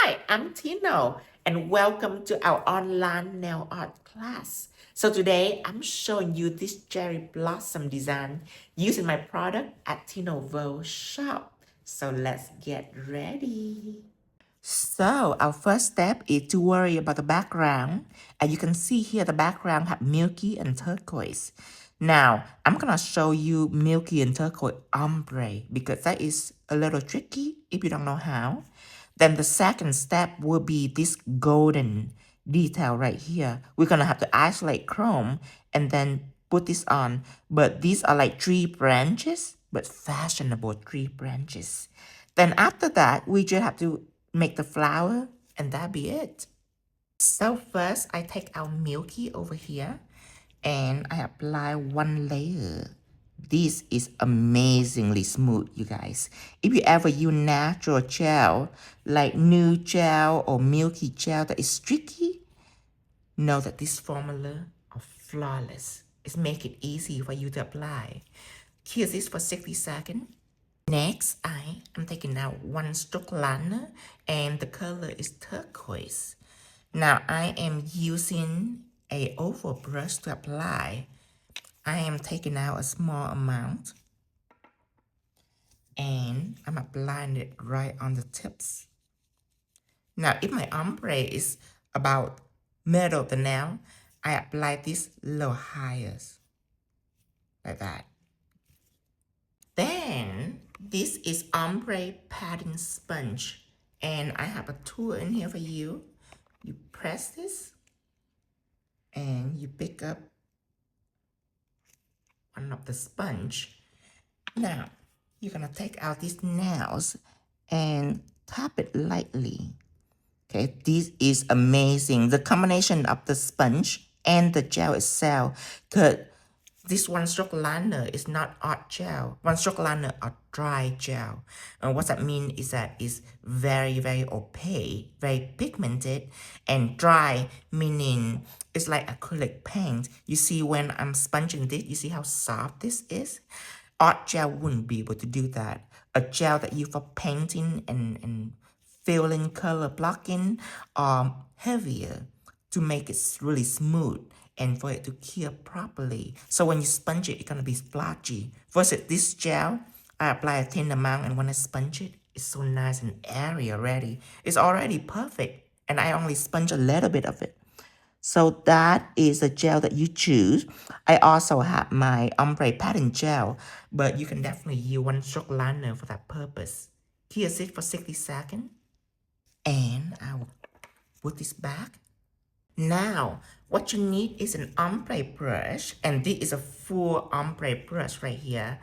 Hi, I'm Tino, and welcome to our online nail art class. So today, I'm showing you this cherry blossom design using my product at 𝐂𝐚𝐿 shop. So let's get ready. So our first step is to worry about the background. And you can see here the background have milky and turquoise. Now, I'm gonna show you milky and turquoise ombre because that is a little tricky if you don't know how. Then the second step will be this golden detail right here. We're gonna have to isolate chrome and then put this on. But these are like tree branches, but fashionable tree branches. Then after that, we just have to make the flower and that be it. So first, I take our milky over here and I apply one layer. This is amazingly smooth, you guys. If you ever use natural gel, like new gel or milky gel that is sticky, know that this formula is flawless. It's make it easy for you to apply. Here's this for 60 seconds. Next, I am taking out one stroke liner and the color is turquoise. Now I am using a oval brush to apply. I am taking out a small amount and I'm applying it right on the tips. Now if my ombre is about middle of the nail, I apply this a little higher, like that. Then this is ombre padding sponge and I have a tool in here for you. You press this and you pick up one of the sponge. Now you're gonna take out these nails and tap it lightly. Okay, this is amazing. The combination of the sponge and the gel itself, because this one stroke liner is not art gel. One stroke liner are dry gel. And what that means is that it's very, very opaque, very pigmented, and dry, meaning it's like acrylic paint. You see when I'm sponging this, you see how soft this is? Art gel wouldn't be able to do that. A gel that you for painting and filling, color blocking are heavier to make it really smooth and for it to cure properly. So when you sponge it, it's gonna be splotchy. Versus this gel, I apply a thin amount and when I sponge it, it's so nice and airy already. It's already perfect and I only sponge a little bit of it. So that is the gel that you choose. I also have my ombre pattern gel, but you can definitely use one stroke liner for that purpose. Here's it for 60 seconds. And I will put this back. Now, what you need is an ombre brush, and this is a full ombre brush right here.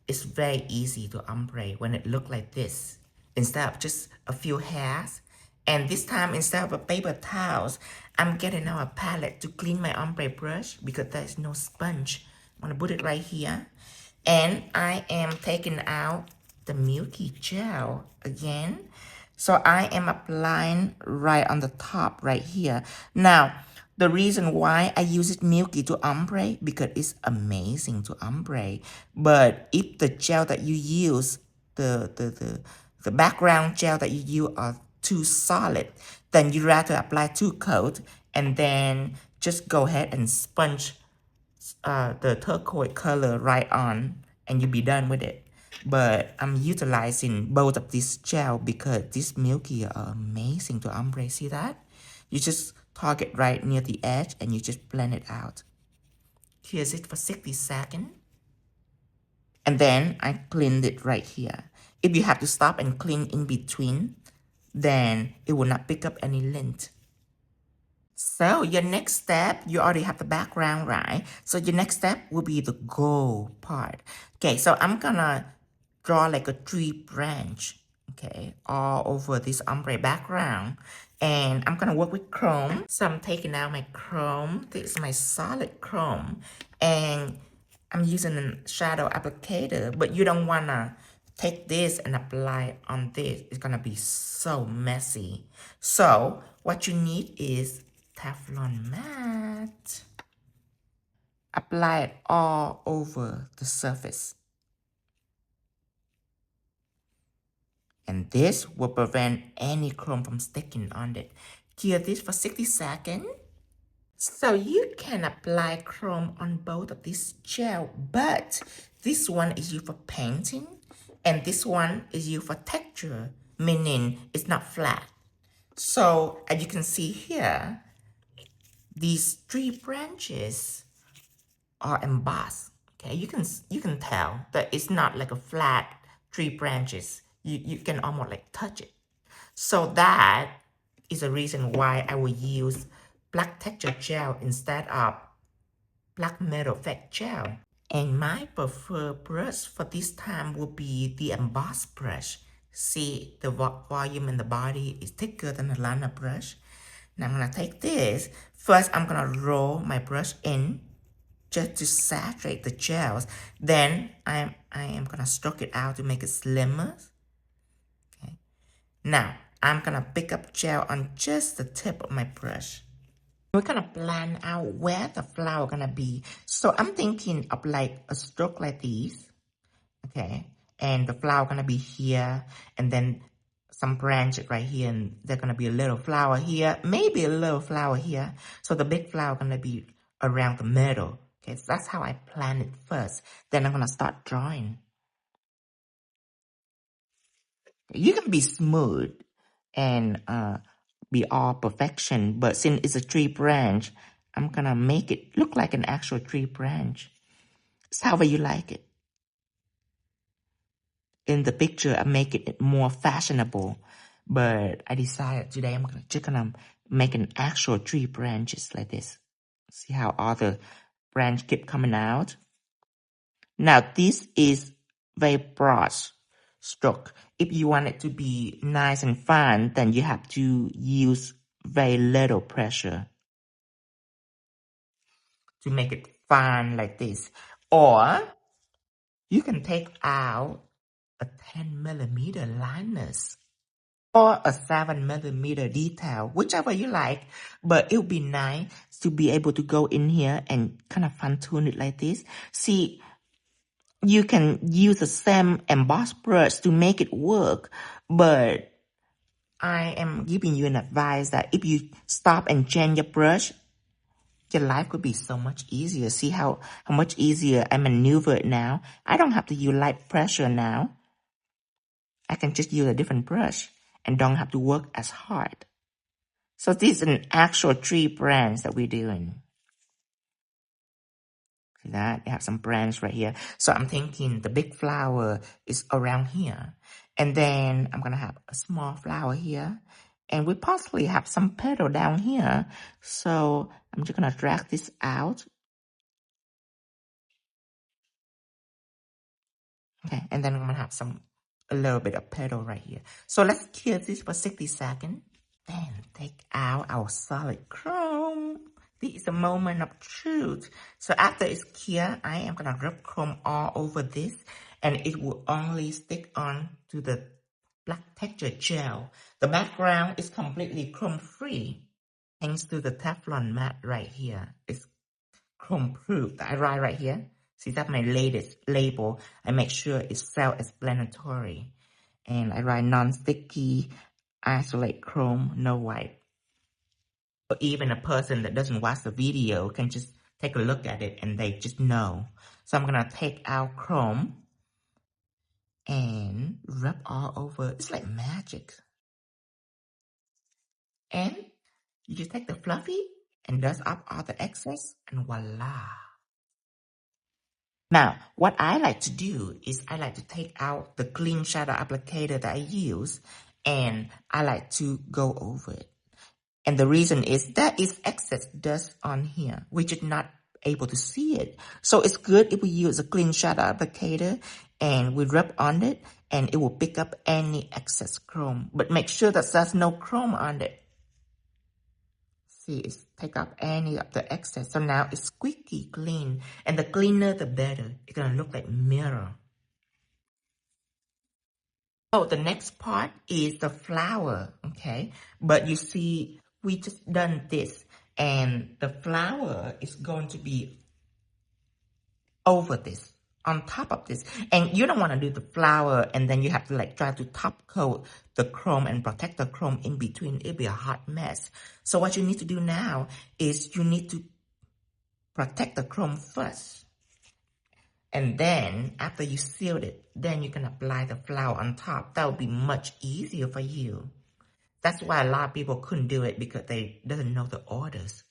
It's very easy to ombre when it looks like this, instead of just a few hairs. And this time, instead of a paper towels, I'm getting out a palette to clean my ombre brush because there's no sponge. I'm gonna put it right here. And I am taking out the Millky Gel again. So I am applying right on the top right here. Now, the reason why I use it milky to ombre because it's amazing to ombre. But if the gel that you use, the background gel that you use are too solid, then you rather apply two coats and then just go ahead and sponge the turquoise color right on and you'll be done with it. But I'm utilizing both of this gel because this milky are amazing to ombre. See that? You just target right near the edge and you just blend it out. Here's it for 60 seconds. And then I cleaned it right here. If you have to stop and clean in between, then it will not pick up any lint. So your next step, you already have the background, right? So your next step will be the gold part. Okay, so I'm gonna draw like a tree branch, okay, all over this ombre background. And I'm gonna work with chrome. So I'm taking out my chrome. This is my solid chrome. And I'm using a shadow applicator, but you don't wanna take this and apply on this. It's gonna be so messy. So what you need is Teflon mat. Apply it all over the surface. And this will prevent any chrome from sticking on it. Cure this for 60 seconds. So you can apply chrome on both of this gel, but this one is used for painting and this one is used for texture, meaning it's not flat. So as you can see here, these 3 branches are embossed. Okay, you can tell that it's not like a flat 3 branches. You can almost like touch it. So that is a reason why I will use black texture gel instead of black metal effect gel. And my preferred brush for this time will be the Emboss Brush. See, the volume in the body is thicker than the liner brush. Now I'm gonna take this. First, I'm gonna roll my brush in just to saturate the gels. Then I am gonna stroke it out to make it slimmer. Okay. Now I'm gonna pick up gel on just the tip of my brush. We're gonna plan out where the flower gonna be. So I'm thinking of like a stroke like this, okay? And the flower gonna be here, and then some branches right here, and there's gonna be a little flower here, maybe a little flower here. So the big flower gonna be around the middle. Okay, so that's how I plan it first. Then I'm gonna start drawing. You can be smooth and be all perfection, but since it's a tree branch, I'm gonna make it look like an actual tree branch. It's however you like it. In the picture, I'm making it more fashionable, but I decided today I'm just gonna make an actual tree branches like this. See how all the branch keep coming out? Now this is very broad stroke. If you want it to be nice and fun, then you have to use very little pressure to make it fun like this. Or you can take out a 10mm liners or a 7mm detail, whichever you like, but it would be nice to be able to go in here and kind of fine tune it like this. See, you can use the same emboss brush to make it work, but I am giving you an advice that if you stop and change your brush, your life could be so much easier. See how much easier I maneuver it now? I don't have to use light pressure now. I can just use a different brush and don't have to work as hard. So this is an actual tree branch that we're doing. See that? You have some branch right here. So I'm thinking the big flower is around here. And then I'm going to have a small flower here. And we possibly have some petal down here. So I'm just going to drag this out. Okay, and then I'm going to have a little bit of petal right here. So let's cure this for 60 seconds. Then take out our solid chrome. This is the moment of truth. So after it's cured, I am going to rub chrome all over this, and it will only stick on to the black texture gel. The background is completely chrome free thanks to the teflon mat right here. It's chrome proof that I write right here. See, that's my latest label. I make sure it's self-explanatory. And I write non-sticky, isolate chrome, no white. Or even a person that doesn't watch the video can just take a look at it and they just know. So I'm gonna take out chrome and rub all over. It's like magic. And you just take the fluffy and dust up all the excess and voila. Now, what I like to do is I like to take out the clean shadow applicator that I use and I like to go over it. And the reason is that is excess dust on here. We're just not able to see it. So it's good if we use a clean shadow applicator and we rub on it and it will pick up any excess chrome. But make sure that there's no chrome on it. See, it's take up any of the excess. So now it's squeaky clean. And the cleaner, the better. It's going to look like mirror. Oh, the next part is the flower, okay? But you see, we just done this. And the flower is going to be over this, on top of this. And you don't want to do the flower and then you have to like try to top coat the chrome and protect the chrome in between. It'll be a hot mess. So what you need to do now is you need to protect the chrome first. And then after you sealed it, then you can apply the flower on top. That would be much easier for you. That's why a lot of people couldn't do it because they doesn't know the orders.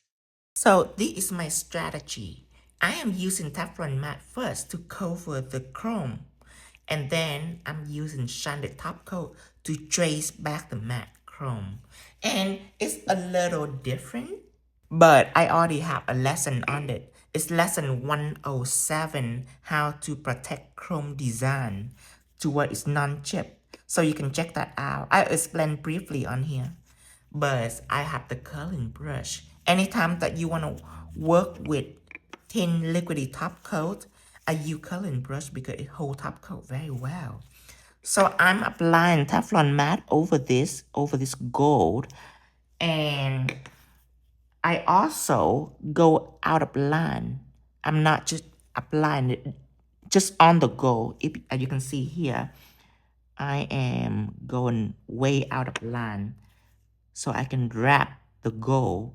So this is my strategy. I am using Teflon matte first to cover the chrome. And then I'm using sanded top coat to trace back the matte chrome. And it's a little different, but I already have a lesson on it. It's lesson 107, how to protect chrome design to where it's non-chip. So you can check that out. I explained briefly on here. But I have the curling brush. Anytime that you want to work with thin liquidy top coat, I use curling brush because it holds top coat very well. So I'm applying Teflon matte over this gold. And I also go out of line. I'm not just applying it just on the gold. As you can see here, I am going way out of line. So I can wrap the gold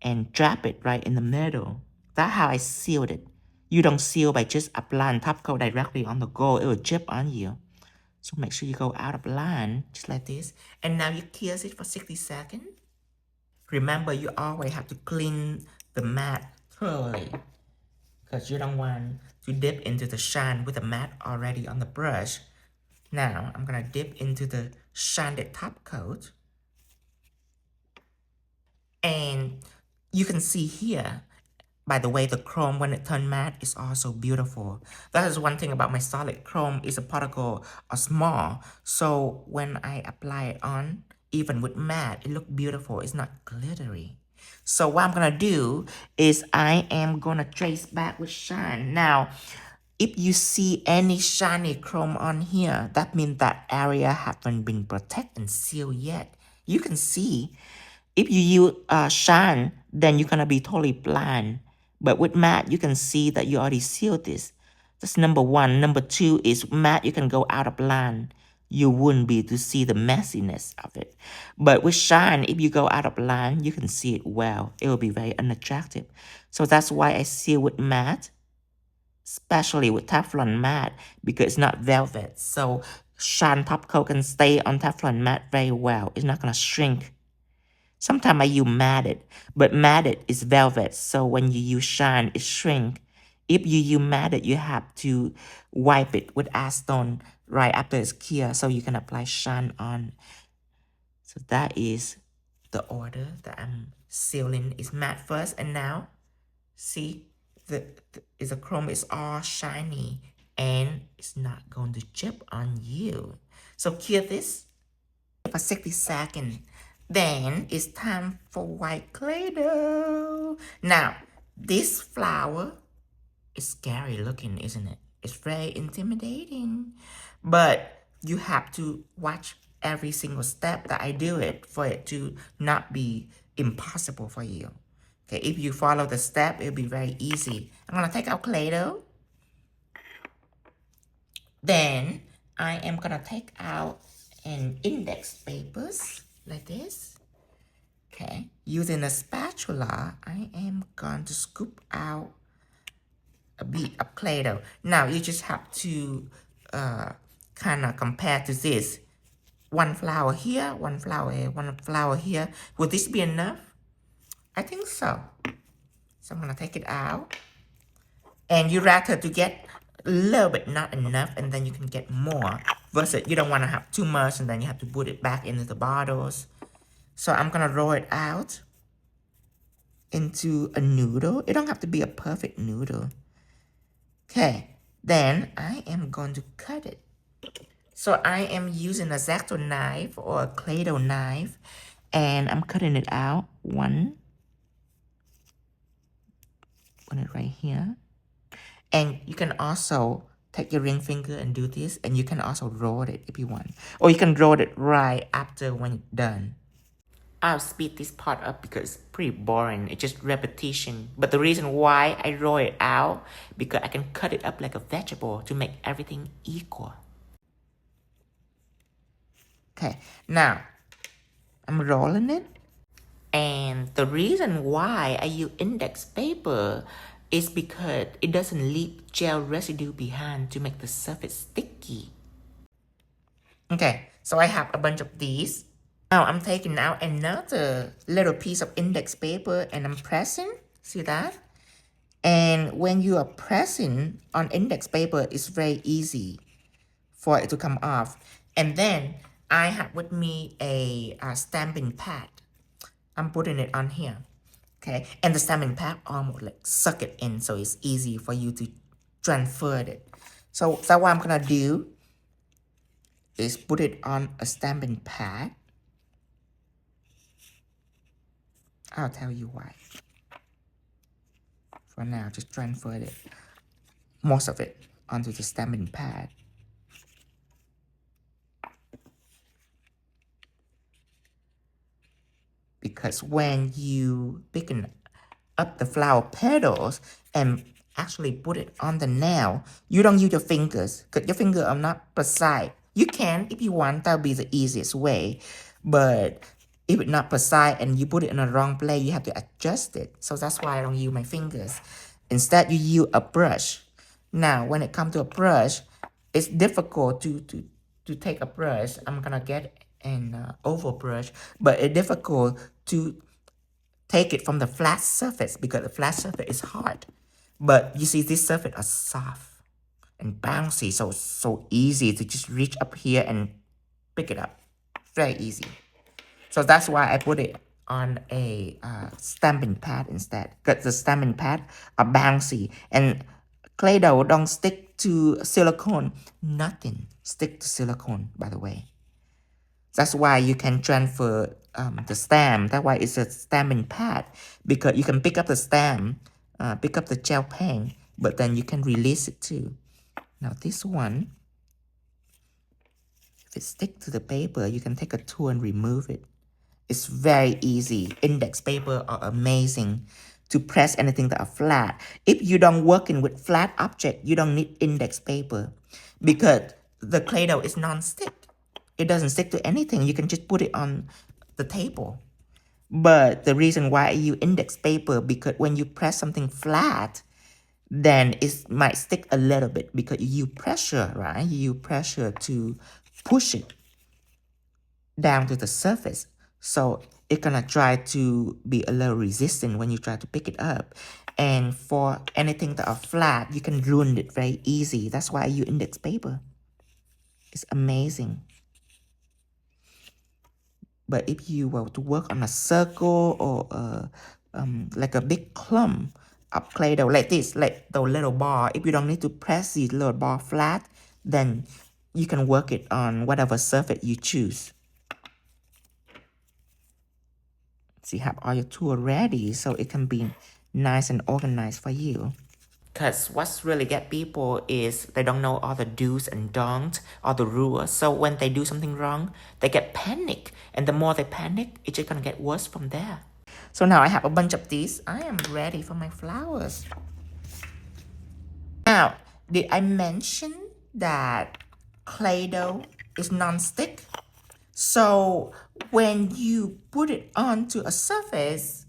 and trap it right in the middle. That's how I sealed it. You don't seal by just applying top coat directly on the gold. It will chip on you. So make sure you go out of line, just like this. And now you kiss it for 60 seconds. Remember, you always have to clean the mat thoroughly because you don't want to dip into the shine with the mat already on the brush. Now, I'm going to dip into the sanded top coat. And you can see here, by the way, the chrome when it turned matte is also beautiful. That is one thing about my solid chrome is the particle are small. So when I apply it on, even with matte, it looks beautiful. It's not glittery. So what I'm going to do is I am going to trace back with shine. Now, if you see any shiny chrome on here, that means that area haven't been protected and sealed yet. You can see if you use shine, then you're going to be totally blind. But with matte, you can see that you already sealed this. That's number one. Number two is matte, you can go out of line. You wouldn't be able to see the messiness of it. But with shine, if you go out of line, you can see it well. It will be very unattractive. So that's why I seal with matte, especially with Teflon matte, because it's not velvet. So shine top coat can stay on Teflon matte very well. It's not going to shrink. Sometimes I use matted, but matted is velvet, so when you use shine, it shrink. If you use matted, you have to wipe it with acetone right after it's clear, so you can apply shine on. So that is the order that I'm sealing. Is matte first, and now, see, the chrome is all shiny, and it's not going to chip on you. So cure this for 60 seconds. Then it's time for white claydoh. Now, this flower is scary looking, isn't it? It's very intimidating. But you have to watch every single step that I do it for it to not be impossible for you. Okay, if you follow the step, it'll be very easy. I'm going to take out claydoh. Then I am going to take out an index papers like this. Okay, using a spatula, I am going to scoop out a bit of claydoh. Now you just have to kind of compare to this. One flower here, one flower here, one flower here. Would this be enough? I think so. So I'm going to take it out. And you rather to get a little bit, not enough, and then you can get more. Versus you don't want to have too much and then you have to put it back into the bottles. So I'm going to roll it out into a noodle. It don't have to be a perfect noodle. Okay, then I am going to cut it. So I am using a X-Acto knife or a claydoh knife, and I'm cutting it out. One. Put it right here. And you can also take your ring finger and do this, and you can also roll it if you want. Or you can roll it right after when it's done. I'll speed this part up because it's pretty boring. It's just repetition. But the reason why I roll it out, because I can cut it up like a vegetable to make everything equal. Okay, now I'm rolling it. And the reason why I use index paper is because it doesn't leave gel residue behind to make the surface sticky. Okay, so I have a bunch of these. Now I'm taking out another little piece of index paper and I'm pressing. See that? And when you are pressing on index paper, it's very easy for it to come off. And then I have with me a stamping pad. I'm putting it on here. Okay, and the stamping pad almost like suck it in, so it's easy for you to transfer it. So what I'm gonna do is put it on a stamping pad. I'll tell you why. For now, just transfer it, most of it, onto the stamping pad. Because when you picking up the flower petals and actually put it on the nail, you don't use your fingers because your fingers are not precise. You can if you want, that'll be the easiest way. But if it's not precise and you put it in the wrong place, you have to adjust it. So that's why I don't use my fingers. Instead, you use a brush. Now, when it comes to a brush, it's difficult to take a brush. I'm gonna get an oval brush, but it's difficult to take it from the flat surface because the flat surface is hard. But you see, this surface are soft and bouncy, so easy to just reach up here and pick it up. Very easy. So that's why I put it on a stamping pad instead, because the stamping pad are bouncy and clay dough don't stick to silicone. Nothing stick to silicone, by the way. That's why you can transfer the stamp. That's why it's a stamping pad, because you can pick up the stamp, pick up the gel pen, but then you can release it too. Now this one, if it sticks to the paper, you can take a tool and remove it. It's very easy. Index paper are amazing to press anything that are flat. If you don't working with flat object, you don't need index paper because the clay dough is non-stick. It doesn't stick to anything. You can just put it on the table. But the reason why I use index paper, because when you press something flat, then it might stick a little bit because you use pressure, right? You use pressure to push it down to the surface. So it's gonna try to be a little resistant when you try to pick it up. And for anything that are flat, you can ruin it very easy. That's why I use index paper. It's amazing. But if you were to work on a circle or like a big clump of clay dough like this, like the little ball, if you don't need to press the little ball flat, then you can work it on whatever surface you choose. So you have all your tool ready so it can be nice and organized for you. Because what's really get people is they don't know all the do's and don'ts, all the rules. So when they do something wrong, they get panic. And the more they panic, it's just going to get worse from there. So now I have a bunch of these. I am ready for my flowers. Now, did I mention that clay dough is non-stick? So when you put it onto a surface,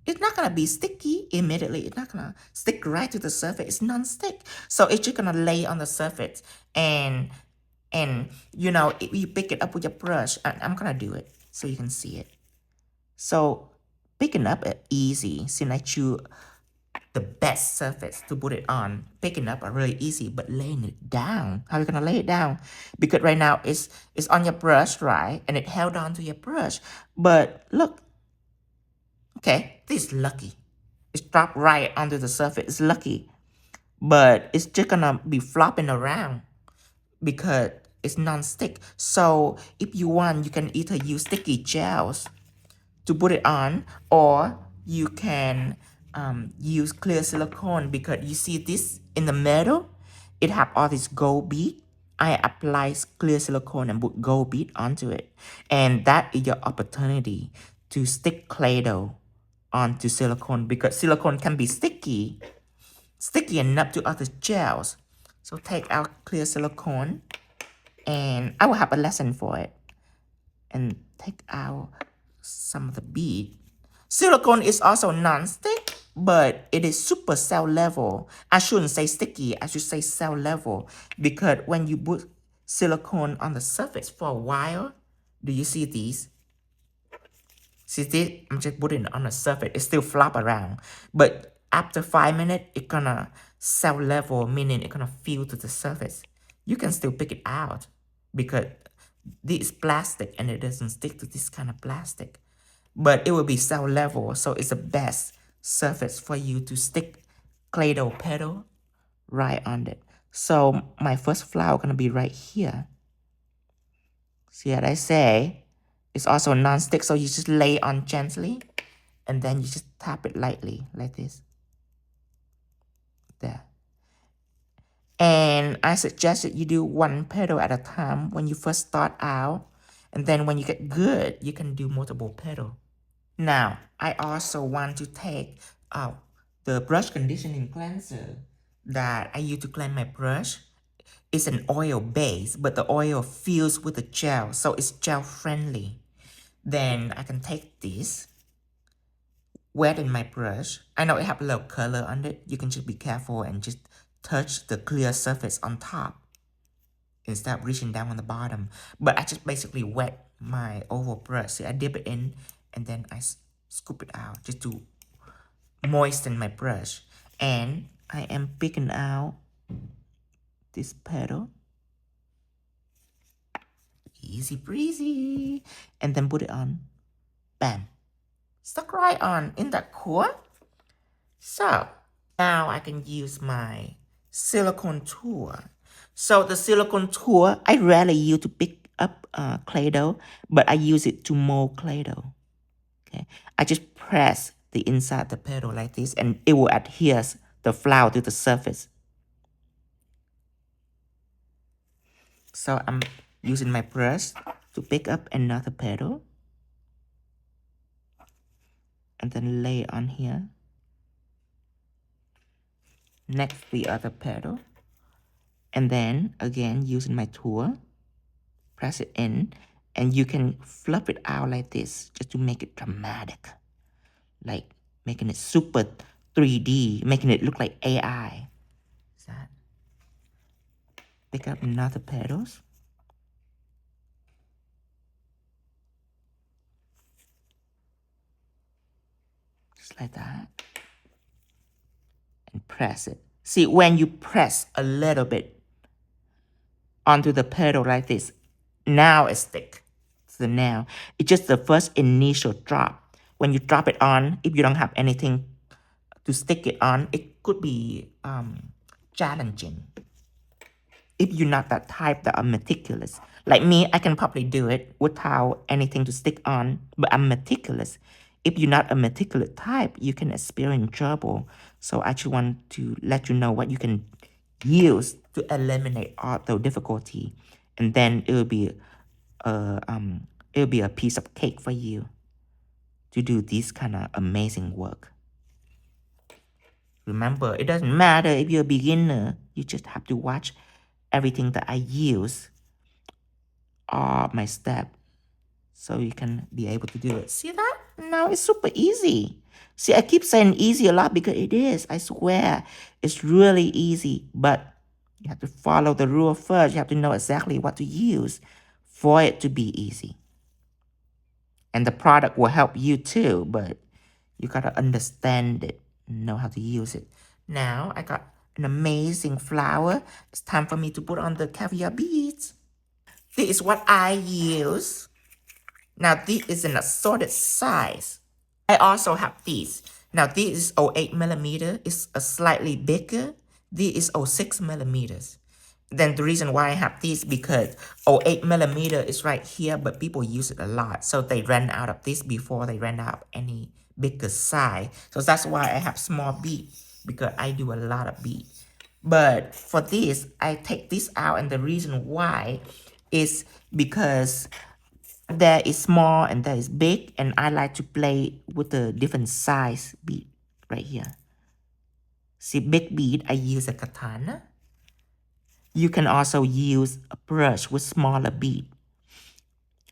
it's not gonna be sticky immediately. It's not gonna stick right to the surface. It's non-stick. So it's just gonna lay on the surface. And you know, if you pick it up with your brush, and I'm gonna do it so you can see it. So picking up is easy since I choose the best surface to put it on. Picking up are really easy, but laying it down, how are you gonna lay it down? Because right now it's on your brush, right? And it held on to your brush. But look, okay, this is lucky. It's dropped right onto the surface. It's lucky. But it's just gonna be flopping around because it's non-stick. So if you want, you can either use sticky gels to put it on, or you can use clear silicone, because you see this in the middle, it have all this gold bead. I apply clear silicone and put gold bead onto it, and that is your opportunity to stick clay dough onto silicone because silicone can be sticky enough to other gels. So take out clear silicone, and I will have a lesson for it. And take out some of the bead. Silicone is also non-stick, but it is super cell level. I shouldn't say sticky, I should say cell level, because when you put silicone on the surface for a while, do you see these? See this? I'm just putting it on the surface. It still flop around. But after 5 minutes, it's gonna cell level, meaning it's gonna feel to the surface. You can still pick it out because this is plastic and it doesn't stick to this kind of plastic. But it will be cell level, so it's the best surface for you to stick clay dough petal right on it. So my first flower gonna be right here. See what I say? It's also non-stick, so you just lay on gently, and then you just tap it lightly, like this. There. And I suggest that you do one petal at a time when you first start out, and then when you get good, you can do multiple petals. Now, I also want to take the brush conditioning cleanser that I use to cleanse my brush. It's an oil base, but the oil fills with the gel, so it's gel friendly. Then I can take this, wet in my brush. I know it have a little color on it. You can just be careful and just touch the clear surface on top instead of reaching down on the bottom. But I just basically wet my oval brush. See, I dip it in and then I scoop it out just to moisten my brush. And I am picking out this petal. Easy breezy. And then put it on. Bam. Stuck right on in that core. So now I can use my silicone tool. So the silicone tool, I rarely use to pick up clay dough, but I use it to mold clay dough. Okay, I just press the inside the petal like this, and it will adhere the flower to the surface. So I'm using my brush to pick up another petal, and then lay it on here. Next, the other petal. And then, again, using my tool, press it in, and you can fluff it out like this, just to make it dramatic. Like, making it super 3D, making it look like AI. Is that? Pick up another petals. Just like that. And press it. See, when you press a little bit onto the petal like this, now it's stick. So now, it's just the first initial drop. When you drop it on, if you don't have anything to stick it on, it could be challenging. If you're not that type that are meticulous. Like me, I can probably do it without anything to stick on, but I'm meticulous. If you're not a meticulous type, you can experience trouble. So I just want to let you know what you can use to eliminate all the difficulty. And then it'll be a piece of cake for you to do this kind of amazing work. Remember, it doesn't matter if you're a beginner. You just have to watch everything that I use, all my steps, so you can be able to do it. See that? Now it's super easy. See, I keep saying easy a lot because it is. I swear, it's really easy. But you have to follow the rule first. You have to know exactly what to use for it to be easy. And the product will help you too, but you gotta understand it, know how to use it. Now I got an amazing flower. It's time for me to put on the caviar beads. This is what I use. Now this is an assorted size. I also have these. Now this is 0.8mm. It's a slightly bigger. This is 0.6mm. Then the reason why I have this because 0.8mm is right here, but people use it a lot. So they ran out of this before they ran out of any bigger size. So that's why I have small bead, because I do a lot of bead. But for this, I take this out, and the reason why is because There is small and there is big, and I like to play with the different size bead right here. See, big bead, I use a katana. You can also use a brush with smaller bead.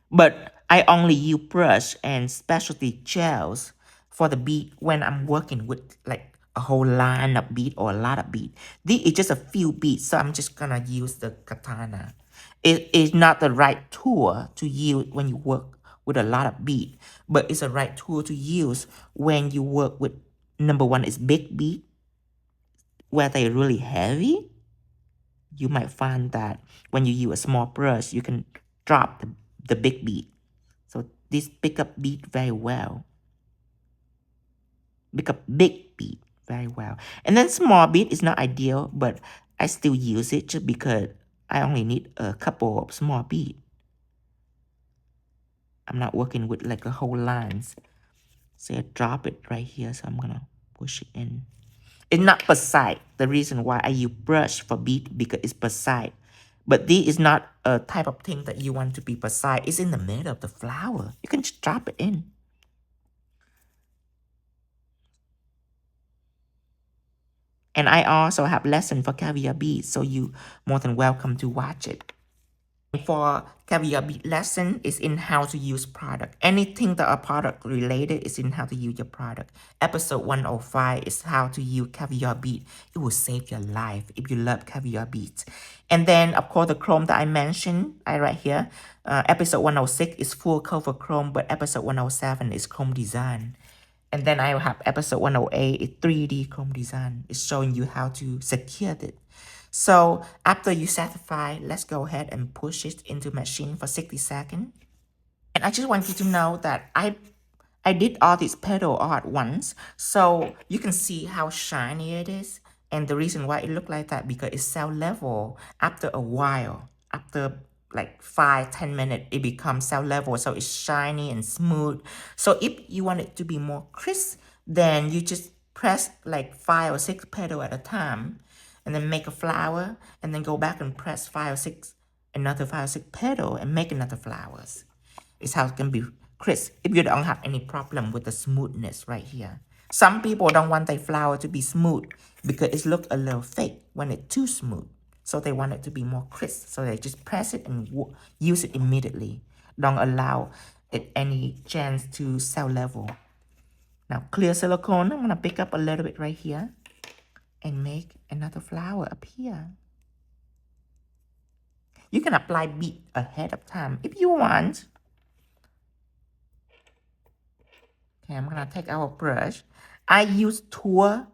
But I only use brush and specialty gels for the bead when I'm working with like a whole line of bead or a lot of bead. This is just a few beads, so I'm just gonna use the katana. It is not the right tool to use when you work with a lot of bead, but it's a right tool to use when you work with, number one, is big bead, where they're really heavy. You might find that when you use a small brush, you can drop the big bead. So this pick up bead very well. Pick up big bead very well. And then small bead is not ideal, but I still use it just because I only need a couple of small bead. I'm not working with like a whole lines. So I drop it right here, so I'm gonna push it in. It's not precise. The reason why I use brush for bead because it's precise. But this is not a type of thing that you want to be precise. It's in the middle of the flower. You can just drop it in. And I also have lesson for caviar beads, so you more than welcome to watch it. For caviar bead lesson is in how to use product. Anything that are product related is in how to use your product. Episode 105 is how to use caviar bead. It will save your life if you love caviar beads. And then of course the chrome that I mentioned, right here, episode 106 is full cover chrome, but episode 107 is chrome design. And then I have episode 108 is 3D chrome design. It's showing you how to secure it. So after you satisfy, let's go ahead and push it into machine for 60 seconds. And I just want you to know that I did all this petal all at once, so you can see how shiny it is. And the reason why it look like that because it's cell level. After a while, after like 5-10 minutes, it becomes cell level, so it's shiny and smooth. So if you want it to be more crisp, then you just press like 5 or 6 petal at a time, and then make a flower, and then go back and press 5 or 6, another 5 or 6 petal, and make another flowers. It's how it can be crisp if you don't have any problem with the smoothness right here. Some people don't want their flower to be smooth because it looks a little fake when it's too smooth. So they want it to be more crisp. So they just press it and use it immediately. Don't allow it any chance to cell level. Now clear silicone, I'm going to pick up a little bit right here and make another flower up here. You can apply bead ahead of time if you want. Okay, I'm gonna take our brush. I use tool,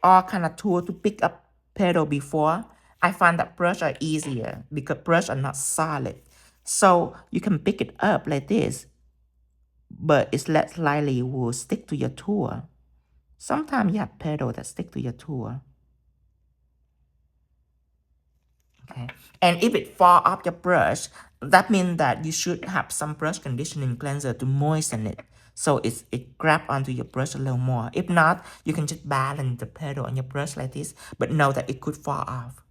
all kind of tool to pick up petal before. I find that brush are easier because brush are not solid. So you can pick it up like this, but it's less likely it will stick to your tool. Sometimes you have petal that stick to your tool. Okay, and if it fall off your brush, that means that you should have some brush conditioning cleanser to moisten it, so it grab onto your brush a little more. If not, you can just balance the petal on your brush like this, but know that it could fall off.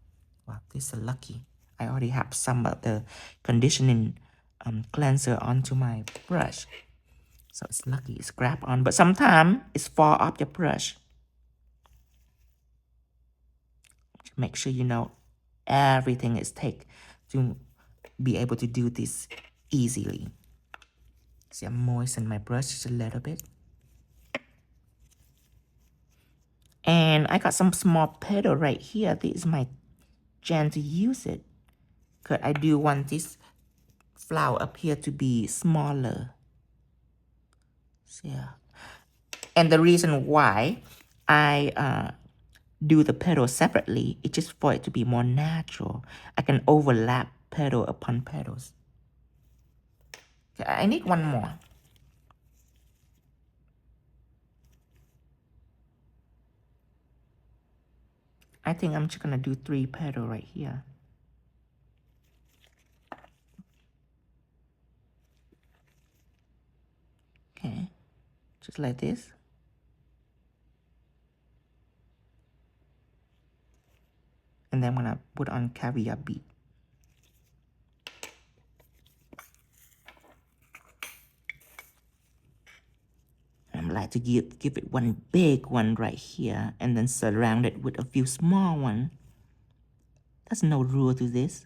Wow, this is lucky. I already have some of the conditioning cleanser onto my brush, so it's lucky it's grab on, but sometimes it's fall off your brush. Make sure you know everything is take to be able to do this easily. See, I'm moisten my brush just a little bit. And I got some small petal right here. This is my chance to use it. Because I do want this flower up here to be smaller. So, yeah. And the reason why I do the petal separately is just for it to be more natural. I can overlap petal upon petals. Okay, I need one more. I think I'm just gonna do 3 petal right here. Okay, just like this. And then I'm gonna put on caviar bead. like to give it one big one right here and then surround it with a few small ones. There's no rule to this.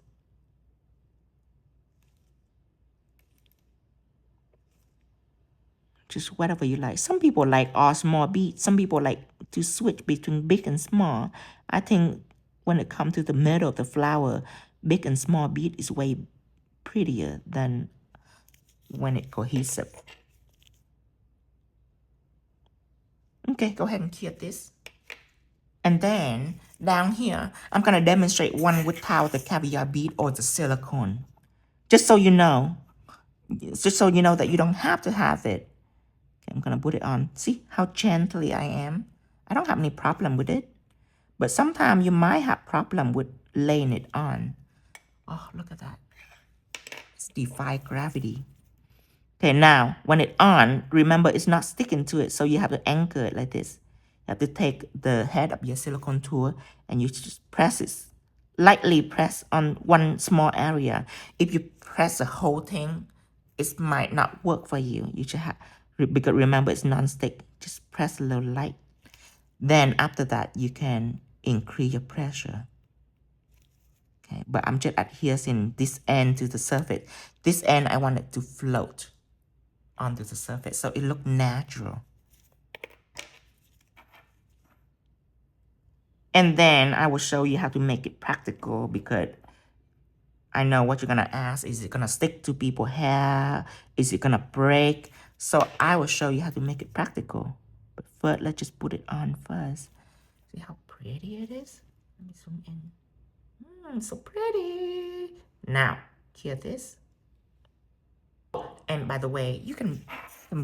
Just whatever you like. Some people like all small beads. Some people like to switch between big and small. I think when it comes to the middle of the flower, big and small bead is way prettier than when it's cohesive. Okay, go ahead and cut this. And then down here, I'm going to demonstrate one without the caviar bead or the silicone. Just so you know. Just so you know that you don't have to have it. Okay, I'm going to put it on. See how gently I am? I don't have any problem with it. But sometimes you might have problem with laying it on. Oh, look at that. It's defy gravity. Okay, now, when it's on, remember it's not sticking to it, so you have to anchor it like this. You have to take the head of your silicone tool and you just press it. Lightly press on one small area. If you press the whole thing, it might not work for you. You should have, because remember it's non-stick. Just press a little light. Then after that, you can increase your pressure. Okay, but I'm just adhering this end to the surface. This end, I want it to float onto the surface so it look natural. And then I will show you how to make it practical, because I know what you're gonna ask. Is it gonna stick to people's hair? Is it gonna break? So I will show you how to make it practical. But first, let's just put it on first. See how pretty it is? Let me zoom in. So pretty. Now, hear this. And by the way, you can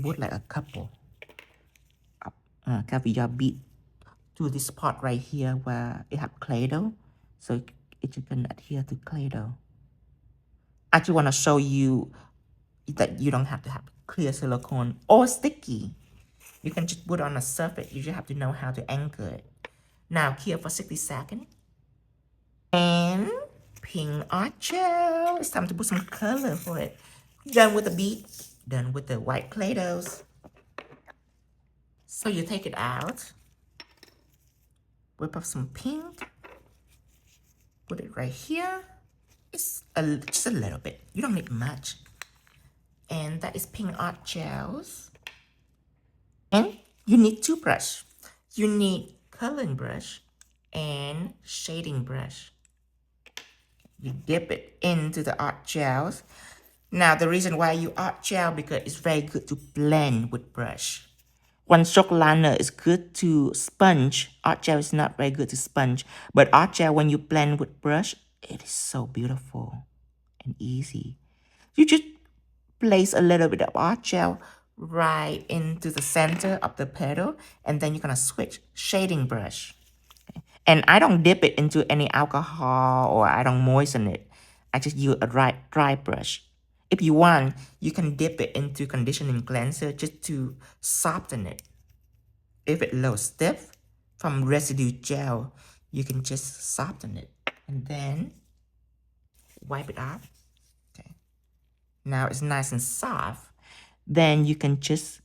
put like a couple caviar bead to this spot right here where it have claydoh, so it can adhere to claydoh. I just want to show you that you don't have to have clear silicone or sticky. You can just put on a surface. You just have to know how to anchor it. Now, here for 60 seconds. And pink art gel. It's time to put some color for it. Done with the bead. Done with the white claydohs. So you take it out. Whip up some pink. Put it right here. It's just a little bit. You don't need much. And that is pink art gels. And you need two brushes. You need coloring brush and shading brush. You dip it into the art gels. Now the reason why you art gel, because it's very good to blend with brush. One stroke liner is good to sponge. Art gel is not very good to sponge. But art gel, when you blend with brush, it is so beautiful and easy. You just place a little bit of art gel right into the center of the petal, and then you're gonna switch shading brush. Okay. And I don't dip it into any alcohol, or I don't moisten it. I just use a dry brush. If you want, you can dip it into conditioning cleanser just to soften it. If it's a little stiff from residue gel, you can just soften it. And then wipe it off. Okay. Now it's nice and soft. Then you can just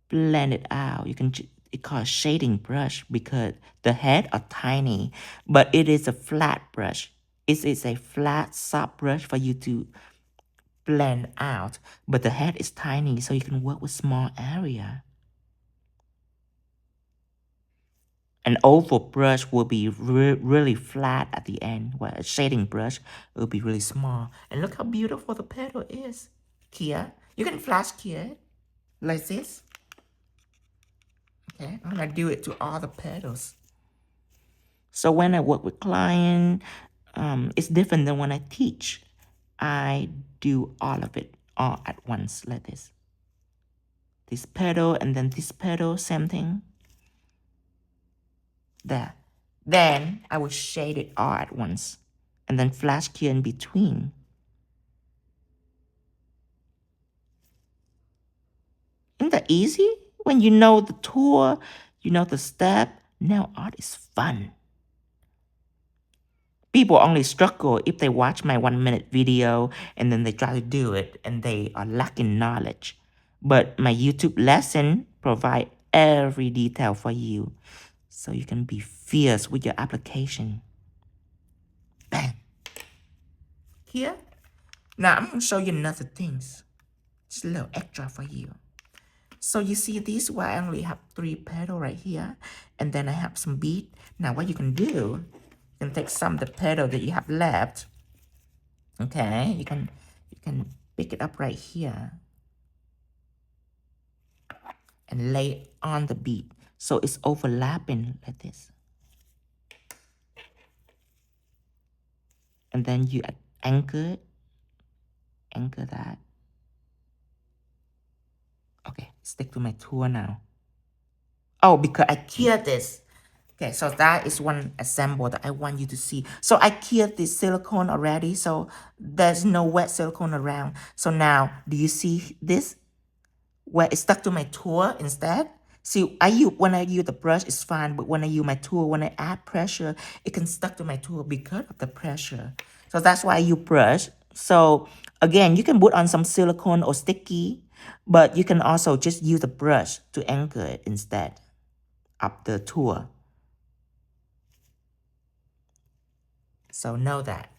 blend it out. You can it's called shading brush because the head are tiny, but it is a flat brush. It is a flat, soft brush for you to blend out, but the head is tiny, so you can work with small area. An oval brush will be really flat at the end, while a shading brush will be really small. And look how beautiful the petal is. Kia, you can flash kia it like this. Okay, I'm gonna do it to all the petals. So when I work with client, it's different than when I teach. I do all of it all at once like this. This petal and then this petal, same thing. There. Then I will shade it all at once and then flash here in between. Isn't that easy? When you know the tool, you know the step, nail art is fun. People only struggle if they watch my 1-minute video and then they try to do it and they are lacking knowledge. But my YouTube lesson provide every detail for you so you can be fierce with your application. Bang. Here. Now I'm going to show you another things. Just a little extra for you. So you see this where I only have 3 petals right here. And then I have some bead. Now what you can do, you can take some of the petal that you have left. Okay, you can pick it up right here. And lay on the bead. So it's overlapping like this. And then you anchor it. Anchor that. Okay, stick to my tool now. Oh, because I cured this. Okay, so that is one example that I want you to see. So I cured this silicone already, so there's no wet silicone around. So now, do you see this? Where it's stuck to my tool instead? See, when I use the brush, it's fine, but when I use my tool, when I add pressure, it can stuck to my tool because of the pressure. So that's why I use brush. So again, you can put on some silicone or sticky, but you can also just use the brush to anchor it instead of the tool. So know that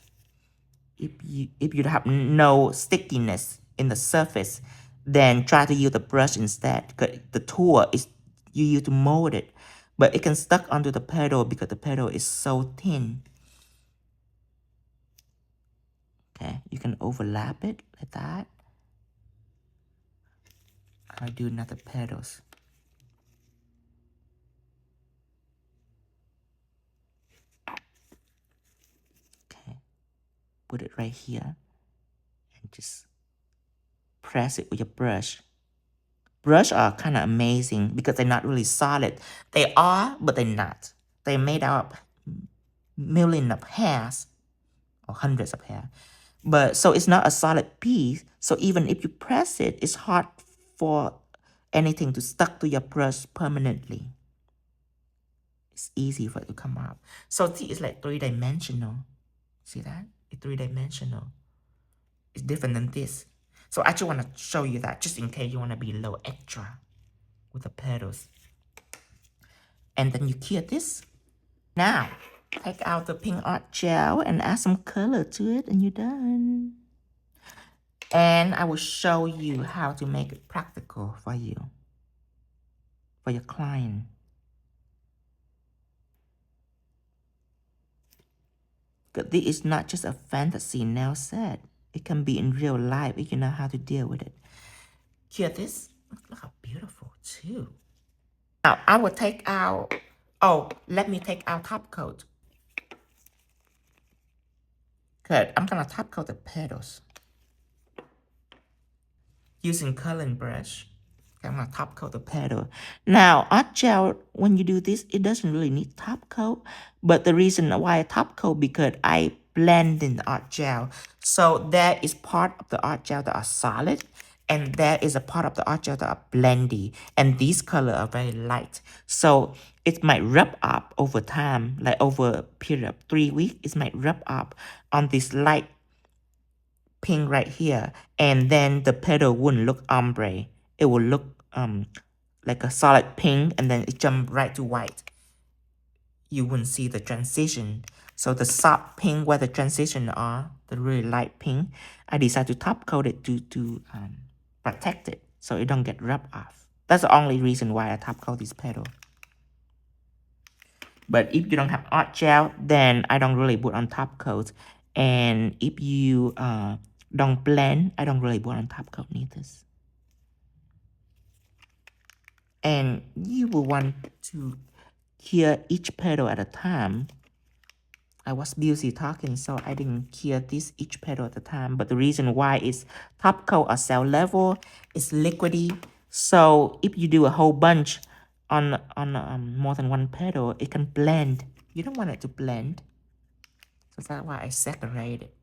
if you have no stickiness in the surface, then try to use the brush instead. Because the tool is you use to mold it, but it can stuck onto the petal because the petal is so thin. Okay, you can overlap it like that. I'll do another petals. Okay, put it right here and just press it with your brush. Brush are kind of amazing because they're not really solid. They are, but they're not. They're made out of millions of hairs or hundreds of hairs. But so it's not a solid piece. So even if you press it, it's hard for anything to stuck to your brush permanently. It's easy for it to come out. So this is like 3-dimensional. See that? It's 3-dimensional. It's different than this. So I just want to show you that just in case you want to be a little extra with the petals. And then you cure this. Now, take out the pink art gel and add some color to it and you're done. And I will show you how to make it practical for you, for your client. Because this is not just a fantasy nail set. It can be in real life if you know how to deal with it. Cure this. Look how beautiful too. Now, I will take out, let me take out top coat. Good, I'm gonna top coat the petals. Using coloring brush. Okay, I'm gonna top coat the petal. Now, art gel, when you do this, it doesn't really need top coat. But the reason why I top coat, because I blend in the art gel. So there is part of the art gel that are solid. And there is a part of the art gel that are blendy. And these colors are very light. So it might rub up over time, like over a period of 3 weeks, it might rub up on this light pink right here. And then the petal wouldn't look ombre. It will look like a solid pink and then it jump right to white. You wouldn't see the transition. So the soft pink where the transition are, the really light pink, I decided to top coat it to protect it so it don't get rubbed off. That's the only reason why I top coat this petal. But if you don't have art gel, then I don't really put on top coat. And if you don't blend, I don't really put on top coat neither. And you will want to cure each petal at a time. I was busy talking, so I didn't cure this each petal at a time. But the reason why is top coat or cell level is liquidy. So if you do a whole bunch on more than one petal, it can blend. You don't want it to blend. So that's why I separate it.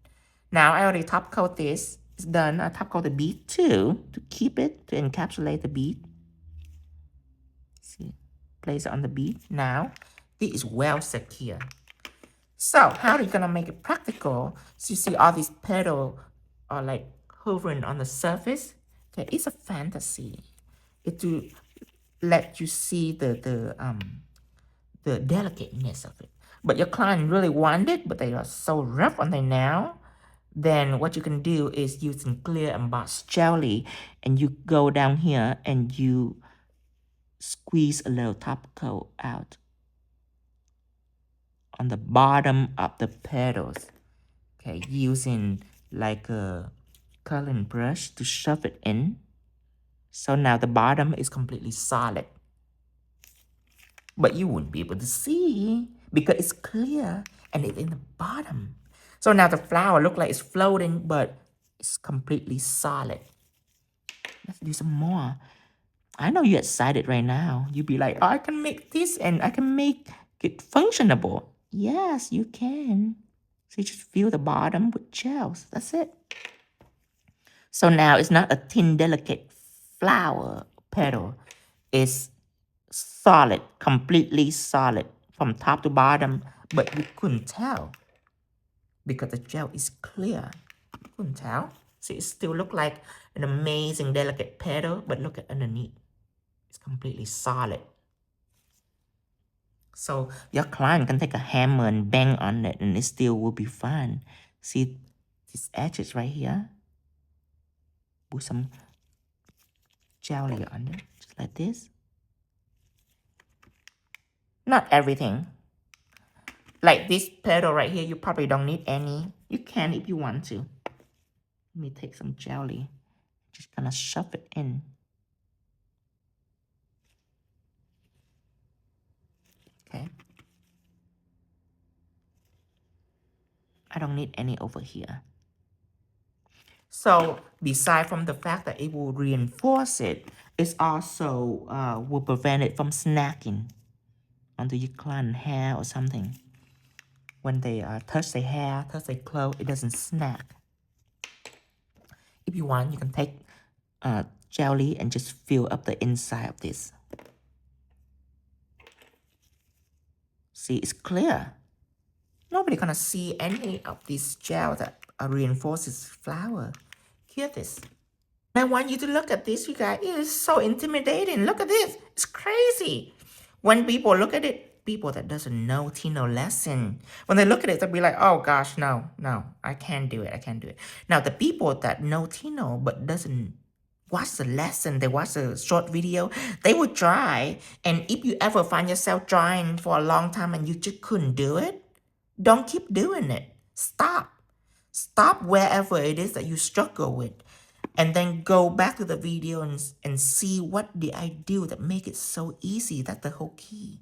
Now I already top coat this. It's done. I top coat the bead too to keep it, to encapsulate the bead. See, place it on the bead. Now this is well secure. So how are you gonna make it practical? So you see all these petals are like hovering on the surface. Okay, it's a fantasy. It to let you see the delicateness of it. But your client really want it, but they are so rough on their nail. Then what you can do is using clear emboss jelly, and you go down here and you squeeze a little top coat out on the bottom of the petals. Okay, using like a coloring brush to shove it in. So now the bottom is completely solid. But you wouldn't be able to see because it's clear and it's in the bottom. So now the flower looks like it's floating, but it's completely solid. Let's do some more. I know you're excited right now. You'd be like, oh, I can make this and I can make it functionable. Yes, you can. So you just fill the bottom with gels. That's it. So now it's not a thin, delicate flower petal. It's solid, completely solid from top to bottom, but you couldn't tell because the gel is clear. You couldn't tell. See, it still look like an amazing, delicate petal, but look at underneath. It's completely solid. So your client can take a hammer and bang on it and it still will be fine. See these edges right here? Put some jelly on it, just like this. Not everything. Like this petal right here, you probably don't need any. You can if you want to. Let me take some jelly. Just gonna shove it in. Okay. I don't need any over here. So beside from the fact that it will reinforce it, it's also will prevent it from snacking onto your client hair or something. When they touch their hair, touch their clothes, it doesn't snack. If you want, you can take jelly and just fill up the inside of this. See, it's clear. Nobody gonna see any of this gel that reinforces flower. Hear this. I want you to look at this, you guys. It is so intimidating. Look at this. It's crazy. When people look at it, people that doesn't know Tino lesson, when they look at it, they'll be like, oh gosh, no, I can't do it. I can't do it. Now, the people that know Tino but doesn't watch the lesson, they watch the short video, they would try. And if you ever find yourself trying for a long time and you just couldn't do it, don't keep doing it. Stop. Stop wherever it is that you struggle with. And then go back to the video and see what did I do that make it so easy. That's the whole key.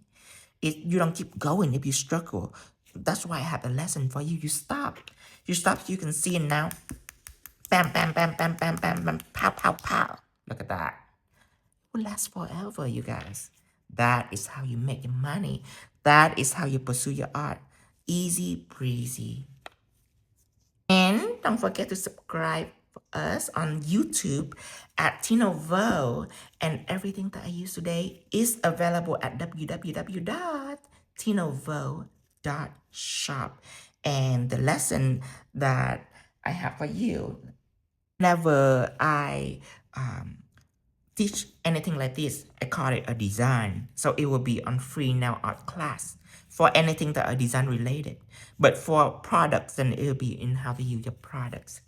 You don't keep going if you struggle. That's why I have a lesson for you. You stop. You stop so you can see it now. Bam, bam, bam, bam, bam, bam, bam, pow, pow, pow. Look at that. It will last forever, you guys. That is how you make your money. That is how you pursue your art. Easy breezy. And don't forget to subscribe for us on YouTube at 𝐂𝐚𝐿. And everything that I use today is available at www.𝐂𝐚𝐿.shop. And the lesson that I have for you, whenever I teach anything like this, I call it a design. So it will be on free nail art class for anything that are design related. But for products, then it will be in how to use your products.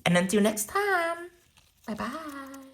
And until next time, bye-bye.